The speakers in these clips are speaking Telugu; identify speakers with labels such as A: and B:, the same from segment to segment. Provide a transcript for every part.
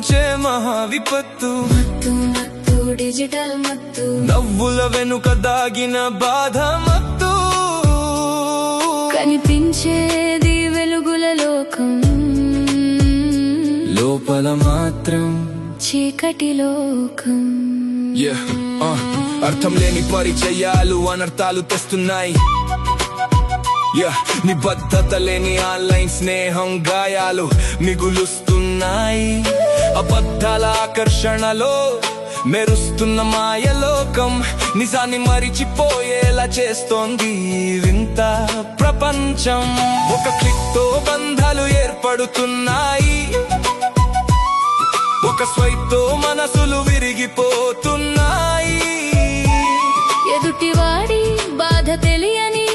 A: ముంచే మహా విపత్తు.
B: మత్తు మత్తు డిజిటల్ మత్తు,
A: నవ్వుల వెనుక దాగిన బాధ మత్తు.
B: కనిపించేది వెలుగుల లోకం,
A: లోపల మాత్రం
B: చీకటి లోకం.
A: అర్థం లేని పరిచయాలు అనర్థాలు తెస్తున్నాయి. నిబద్ధత లేని ఆన్లైన్ స్నేహం గాయాలు మిగులుస్తున్నాయి. అబద్ధాల ఆకర్షణలో మెరుస్తున్న మాయలోకం నిజాన్ని మరిచిపోయేలా చేస్తోంది వింత ప్రపంచం. ఒక క్లిక్ తో బంధాలు ఏర్పడుతున్నాయి, ఒక స్వైప్ తో మనసులు విరిగిపోతున్నాయి.
B: ఎదుటివాడి బాధ తెలియని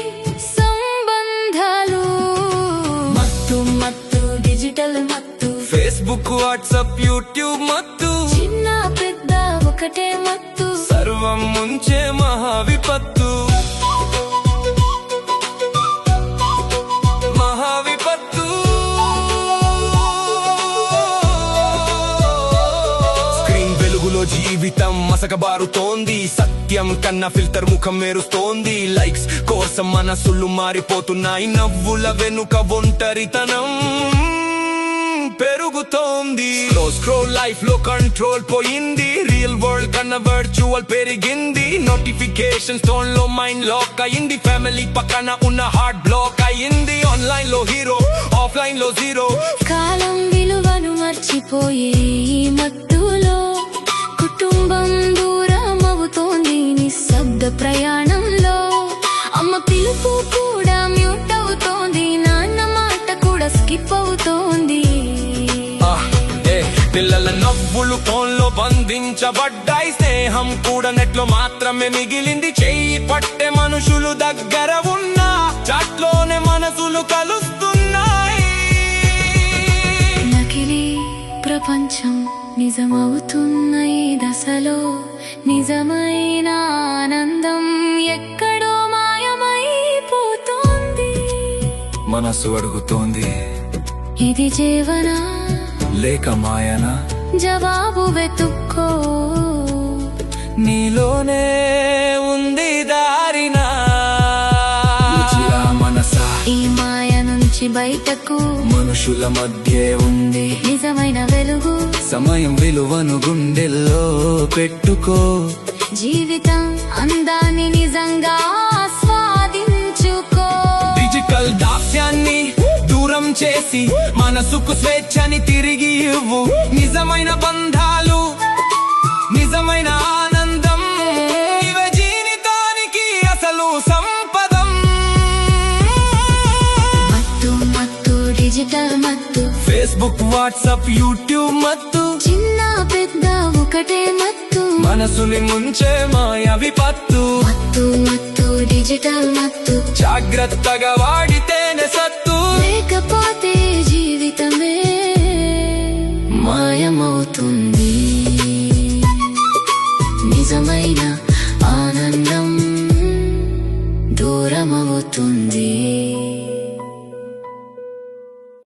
B: సంబంధాలు. మత్తు మత్తు డిజిటల్ మత్తు,
A: ఫేస్బుక్ వాట్సాప్ యూట్యూబ్ మత్తు.
B: చిన్న పెద్ద ఒకటే మత్తు,
A: సర్వం ముంచే మహా విపత్తు. మహా విపత్తు. స్క్రీన్ వెలుగులో జీవితం మసకబారుతోంది. సత్యం కన్నా ఫిల్టర్ ముఖం మెరుస్తోంది. లైక్స్ కోసం మనసులు మారిపోతున్నాయి. నవ్వుల వెనుక ఒంటరితనం పెరుగుతోంది. స్క్రోల్ లైఫ్ లో కంట్రోల్ పోయింది. రియల్ వరల్డ్ కన్నా వర్చువల్ పెరిగింది. నోటిఫికేషన్స్ టోన్ లో మైండ్ లాక్ అయింది. ఫ్యామిలీ పక్కన ఉన్న హార్ట్ బ్లాక్ అయింది. ఆన్లైన్ లో హీరో, ఆఫ్లైన్ లో జీరో.
B: కాలం విలువను మర్చిపోయే ఈ మత్తులో కుటుంబం దూరం అవుతోంది. నిశ్శబ్ద ప్రయాణంలో అమ్మ పిలుపు కూడా మ్యూట్ అవుతోంది. నాన్న మాట కూడా స్కిప్ అవుతోంది.
A: పిల్లల నవ్వులు ఫోన్ లో బంధించబడ్డాయి. స్నేహం కూడా నెట్ లో మాత్రమే మిగిలింది. చెయ్యి పట్టే మనుషులు దగ్గర ఉన్నా చాట్లోనే మనసులు కలుస్తున్నాయి.
B: నకిలీ ప్రపంచం నిజమవుతున్న ఈ దశలో నిజమైన ఆనందం ఎక్కడో మాయమైపోతోంది.
A: మనసు అడుగుతోంది,
B: ఇది జీవనా
A: లేక మాయనా?
B: జవాబు వెతుక్కో,
A: నీలోనే ఉంది దారినా. మనసా
B: ఈ మాయ నుంచి బయటకు
A: మనుషుల మధ్య ఉంది
B: నిజమైన వెలుగు.
A: సమయం విలువను గుండెల్లో పెట్టుకో.
B: జీవితం అందాన్ని నిజంగా ఆస్వాదించుకో.
A: డిజిటల్ దాస్యాన్ని దూరం చేసి మనసుకు స్వేచ్ఛని తిరిగి ఇవ్వు. నిజమైన బంధాలు, నిజమైన ఆనందం, ఇవే జీవితానికి అసలు సంపదం.
B: మత్తు మత్తు డిజిటల్ మత్తు,
A: ఫేస్బుక్ వాట్సాప్ యూట్యూబ్ మత్తు.
B: చిన్న పెద్ద ఒకటే మత్తు,
A: మనసుని ముంచే మాయ విపత్తు.
B: మత్తు మత్తు డిజిటల్ మత్తు,
A: జాగ్రత్తగా వాడితేనే సత్తు.
B: లేకపోతే జీవితమే మాయమవుతుంది. నిజమైన ఆనందం దూరమవుతుంది.